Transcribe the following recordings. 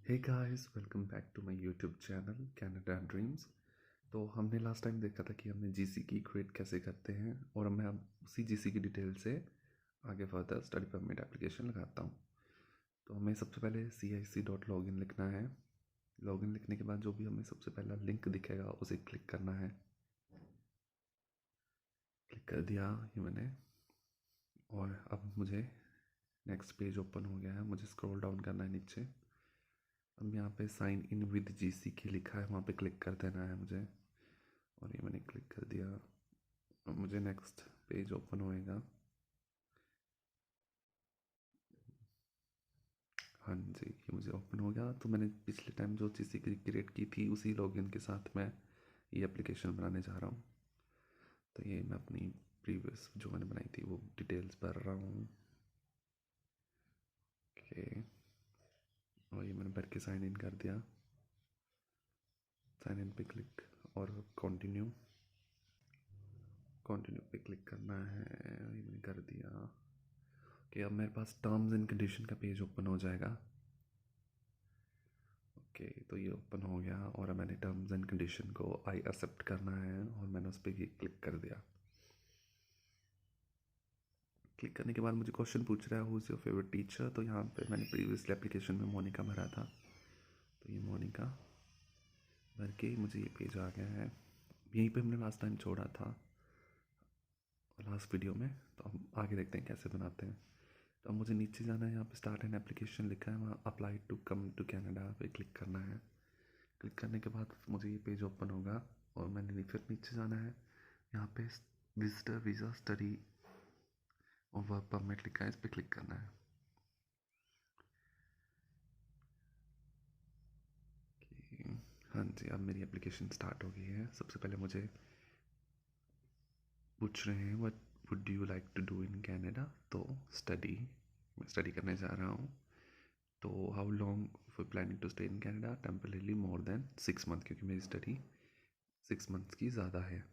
Hey guys, welcome back to my YouTube channel Canada dreams. तो हमने last time देखा था कि हमने जीसी की क्रिएट कैसे करते हैं, और मैं अब उसी जीसी की डिटेल से आगे फर्दर स्टडी परमिट एप्लीकेशन लगाता हूँ। तो हमें सबसे पहले cic.login लिखना है। लॉगिन लिखने के बाद जो भी हमें सबसे पहला लिंक दिखेगा उसे क्लिक करना है। क्लिक कर दिया ये मैंने, और अब मुझे नेक्स्ट पेज ओपन हो गया है। मुझे स्क्रॉल डाउन करना है नीचे। अब यहाँ पे साइन इन विद जीसी की लिखा है, वहाँ पे क्लिक कर देना है मुझे, और ये मैंने क्लिक कर दिया। अब मुझे नेक्स्ट पेज ओपन होएगा। हाँ जी, ये मुझे ओपन हो गया। तो मैंने पिछले टाइम जो जीसी क्रिएट की थी उसी लॉगिन के साथ मैं ये एप्लीकेशन बनाने जा रहा हूँ। तो ये मैं अपनी प्रीवियस जो मैंने बनाई थी वो डिटेल्स भर रहा हूँ। ओके, और ये मैंने भर के साइन इन कर दिया। साइन इन पे क्लिक और कंटिन्यू पे क्लिक करना है। ये मैंने कर दिया कि अब मेरे पास टर्म्स एंड कंडीशन का पेज ओपन हो जाएगा। ओके, तो ये ओपन हो गया और मैंने टर्म्स एंड कंडीशन को आई एक्सेप्ट करना है, और मैंने उस पर क्लिक कर दिया। क्लिक करने के बाद मुझे क्वेश्चन पूछ रहा है who is your favourite teacher. तो यहाँ पे मैंने प्रीवियसली एप्लीकेशन में मोनिका भरा था, तो ये मोनिका भर के मुझे ये पेज आ गया है। यहीं पे हमने लास्ट टाइम छोड़ा था लास्ट वीडियो में। तो हम आगे देखते हैं कैसे बनाते हैं। तो अब मुझे नीचे जाना है, यहाँ पे स्टार्ट एन एप्लीकेशन लिखा है, वहाँ apply to come to Canada पे क्लिक करना है। क्लिक करने के बाद मुझे ये पेज ओपन होगा, और मैंने फिर नीचे जाना है। यहाँ पे विजिटर वीज़ा स्टडी और वर्क परमिट लिखा है, इस पर क्लिक करना है। हाँ जी, अब मेरी एप्लीकेशन स्टार्ट हो गई है। सबसे पहले मुझे पूछ रहे हैं what would you like to do in Canada. तो स्टडी, मैं स्टडी करने जा रहा हूँ। तो how long for planning to stay in Canada, temporarily more than 6 month, क्योंकि मेरी स्टडी 6 मंथ्स की ज़्यादा है।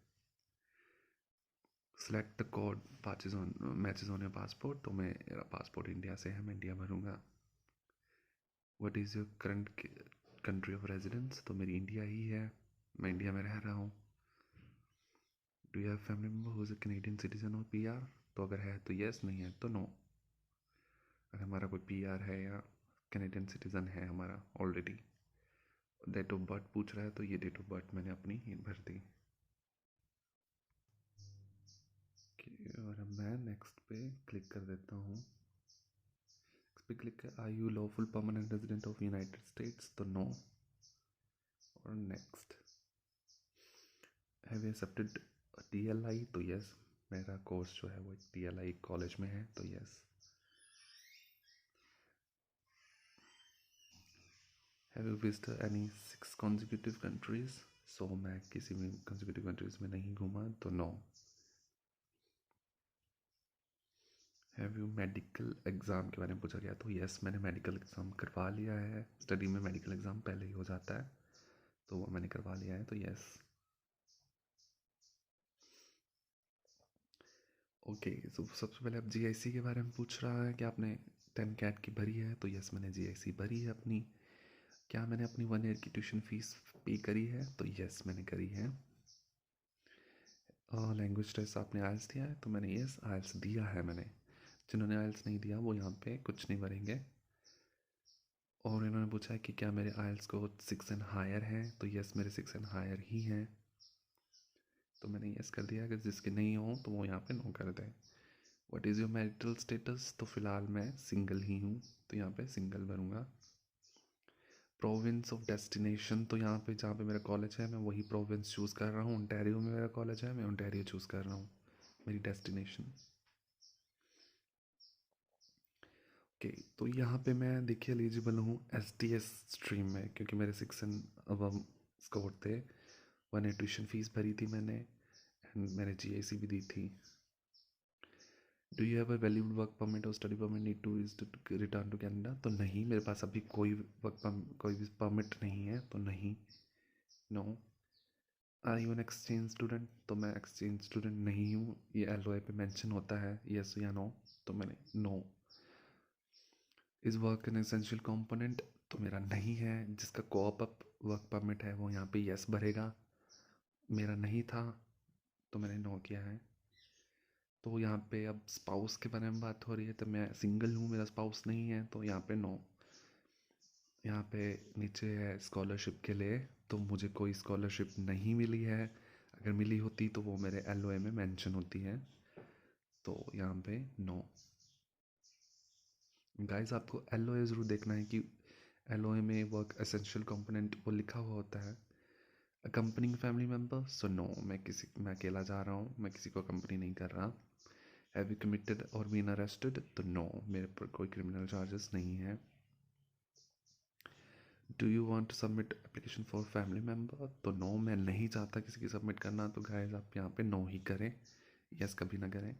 Select the code matches on your passport. तो मेरा पासपोर्ट इंडिया से है, मैं इंडिया भरूँगा। What is your current country of residence. तो मेरी इंडिया ही है, मैं इंडिया में रह रहा हूँ। Do you have family member who is a Canadian citizen और पीआर। तो अगर है तो येस, नहीं है तो नो। अगर हमारा कोई पीआर है या कैनेडियन सिटीज़न है हमारा ऑलरेडी। डेट ऑफ बर्थ पूछ रहा है, तो ये डेट ऑफ बर्थ मैंने अपनी भर दी। और अब मैं नेक्स्ट पे क्लिक कर देता हूँ। इस पर क्लिक कर, are you lawful permanent resident of United States. तो नो, और next. Have you accepted TLI। तो यस, मेरा कोर्स जो है वो TLI कॉलेज में है, तो yes. Have you visited any 6 consecutive countries. So मैं किसी भी consecutive कंट्रीज में नहीं घूमा, तो no. Have you medical exam के बारे में पूछा गया, तो यस, मैंने मेडिकल एग्ज़ाम करवा लिया है। स्टडी में मेडिकल एग्ज़ाम पहले ही हो जाता है, तो वो मैंने करवा लिया है, तो यस। ओके, तो सबसे पहले अब GIC के बारे में पूछ रहा है कि आपने 10 कैट की भरी है। तो यस, मैंने GIC भरी है अपनी। क्या मैंने अपनी 1 ईयर की ट्यूशन फीस पे करी है। तो यस, मैंने करी है। लैंग्वेज टेस्ट आपने आइल्स दिया है। तो मैंने यस, आइल्स दिया है मैंने। जिन्होंने आइल्स नहीं दिया वो यहाँ पे कुछ नहीं भरेंगे। और इन्होंने पूछा है कि क्या मेरे आइल्स को 6 एंड हायर हैं। तो यस, मेरे 6 एंड हायर ही हैं, तो मैंने यस कर दिया। अगर जिसके नहीं हो तो वो यहाँ पे नो कर दें। What is your marital status. तो फ़िलहाल मैं सिंगल ही हूँ, तो यहाँ पे सिंगल भरूँगा। प्रोविंस ऑफ डेस्टिनेशन, तो यहाँ पे जहाँ पे मेरा कॉलेज है मैं वही प्रोविंस चूज़ कर रहा हूँ। ओंटारियो में मेरा कॉलेज है, मैं ओंटारियो चूज़ कर रहा हूँ मेरी डेस्टिनेशन। ओके, तो यहाँ पे मैं देखिए एलिजिबल हूँ STS स्ट्रीम में, क्योंकि मेरे 6 एंड अब स्कोर थे। 1 ईयर ट्यूशन फीस भरी थी मैंने, एंड मैंने GIC भी दी थी। Do you have a valid work permit और study permit need to is to return to Canada. तो नहीं, मेरे पास अभी कोई कोई भी परमिट नहीं है, तो नहीं, no. Are you an exchange student. तो मैं एक्सचेंज स्टूडेंट नहीं हूँ, ये LOI पे मेंशन होता है येस या नो, तो मैंने no. Is work an essential component. तो मेरा नहीं है, जिसका कोऑप वर्क परमिट है वो यहाँ पे यस भरेगा। मेरा नहीं था तो मैंने नो किया है। तो यहाँ पे अब स्पाउस के बारे में बात हो रही है, तो मैं सिंगल हूँ, मेरा स्पाउस नहीं है, तो यहाँ पे नो। यहाँ पे नीचे है स्कॉलरशिप के लिए, तो मुझे कोई स्कॉलरशिप नहीं मिली है। अगर मिली होती तो वो मेरे LOA में मेंशन होती है, तो यहाँ पे नो। गाइस आपको LOA ज़रूर देखना है कि LOA में वर्क एसेंशियल कंपोनेंट वो लिखा हुआ होता है। Accompanying family member, so no, मैं अकेला जा रहा हूँ, मैं किसी को अकम्पनी नहीं कर रहा। Have you committed or been arrested, तो नो, मेरे पर कोई क्रिमिनल चार्जेस नहीं है। Do you want to submit application for family member, तो नो, मैं नहीं चाहता किसी की सबमिट करना, तो गाइस आप यहाँ पे नो ही करें, यस कभी ना करें।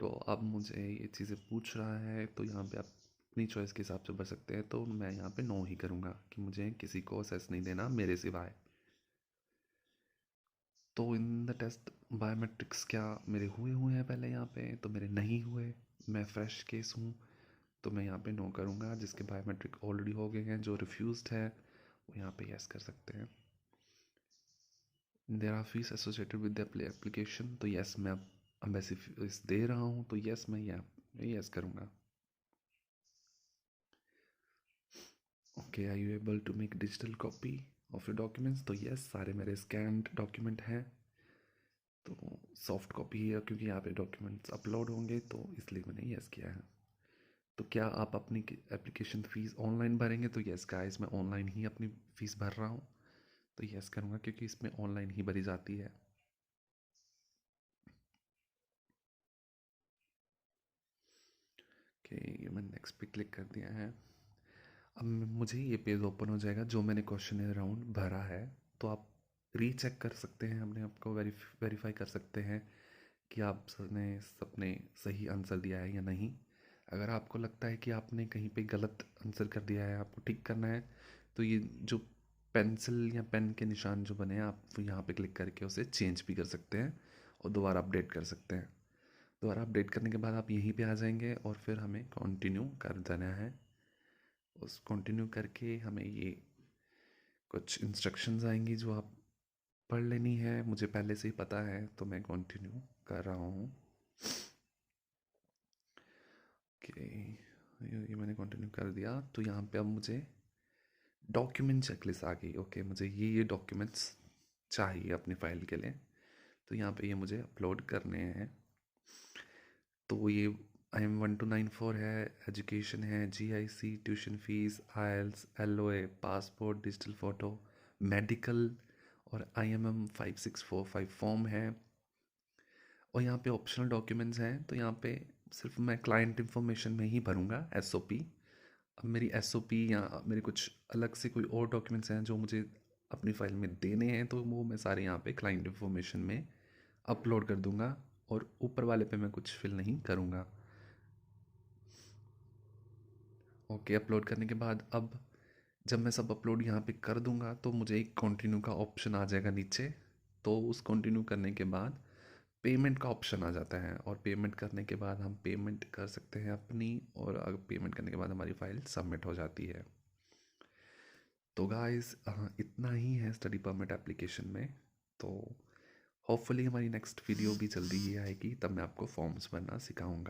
तो अब मुझे ये चीज़ें पूछ रहा है, तो यहाँ पे आप अपनी चॉइस के हिसाब से भर सकते हैं, तो मैं यहाँ पे नो ही करूँगा कि मुझे किसी को असेस नहीं देना मेरे सिवाय। तो इन द टेस्ट बायोमेट्रिक्स क्या मेरे हुए हैं पहले यहाँ पे, तो मेरे नहीं हुए, मैं फ्रेश केस हूँ, तो मैं यहाँ पे नो करूँगा। जिसके बायोमेट्रिक ऑलरेडी हो गए हैं, जो रिफ्यूज्ड है वो यहाँ पे यस कर सकते हैं। There are fees associated with the application, तो यस, मैं अब ऐसी फीस दे रहा हूँ, तो यस मैं यस करूँगा। Okay, are you able to make digital copy of your documents, तो यस, सारे मेरे स्कैन्ड डॉक्यूमेंट हैं, तो सॉफ्ट कॉपी है क्योंकि यहाँ पे डॉक्यूमेंट्स अपलोड होंगे, तो इसलिए मैंने यस किया है। तो क्या आप अपनी एप्लीकेशन फ़ीस ऑनलाइन भरेंगे, तो यस गाइस, मैं ऑनलाइन ही अपनी फ़ीस भर रहा हूँ, तो यस करूँगा क्योंकि इसमें ऑनलाइन ही भरी जाती है। ओके, ये मैंने नेक्स्ट पे क्लिक कर दिया है। अब मुझे ये पेज ओपन हो जाएगा जो मैंने क्वेश्चन राउंड भरा है, तो आप रीचेक कर सकते हैं, अपने आप को वेरीफाई कर सकते हैं कि आपने सबने सही आंसर दिया है या नहीं। अगर आपको लगता है कि आपने कहीं पे गलत आंसर कर दिया है, आपको ठीक करना है, तो ये जो पेंसिल या पेन के निशान जो बने हैं, आप यहाँ पे क्लिक करके उसे चेंज भी कर सकते हैं और दोबारा अपडेट कर सकते हैं। दोबारा अपडेट करने के बाद आप यहीं पे आ जाएंगे और फिर हमें कंटिन्यू कर देना है। उस कंटिन्यू करके हमें ये कुछ इंस्ट्रक्शंस आएंगी जो आप पढ़ लेनी है, मुझे पहले से ही पता है, तो मैं कंटिन्यू कर रहा हूँ। ओके, ये मैंने कंटिन्यू कर दिया, तो यहाँ पे अब मुझे डॉक्यूमेंट चेकलिस्ट आ गई। ओके, मुझे ये डॉक्यूमेंट्स चाहिए अपनी फ़ाइल के लिए, तो यहाँ पे ये मुझे अपलोड करने हैं। तो ये IM1294 है, एजुकेशन है, GIC, tuition fees, IELTS, LOA, passport, digital photo, medical और IMM 5645 फॉर्म है। और यहाँ पे ऑप्शनल डॉक्यूमेंट्स हैं, तो यहाँ पे सिर्फ मैं क्लाइंट इन्फॉर्मेशन में ही भरूँगा SOP। अब मेरी SOP या मेरे कुछ अलग से कोई और डॉक्यूमेंट्स हैं जो मुझे अपनी फ़ाइल में देने हैं, तो वो मैं सारे यहाँ पे क्लाइंट इन्फॉर्मेशन में अपलोड कर दूँगा, और ऊपर वाले पे मैं कुछ फिल नहीं करूँगा। ओके, अपलोड करने के बाद अब जब मैं सब अपलोड यहाँ पे कर दूँगा, तो मुझे एक कंटिन्यू का ऑप्शन आ जाएगा नीचे। तो उस कंटिन्यू करने के बाद पेमेंट का ऑप्शन आ जाता है, और पेमेंट करने के बाद हम पेमेंट कर सकते हैं अपनी, और अगर पेमेंट करने के बाद हमारी फ़ाइल सबमिट हो जाती है। तो गाइस इतना ही है स्टडी परमिट एप्लीकेशन में। तो होपफुली हमारी नेक्स्ट वीडियो भी जल्दी ही आएगी, तब मैं आपको फॉर्म्स भरना सिखाऊंगा।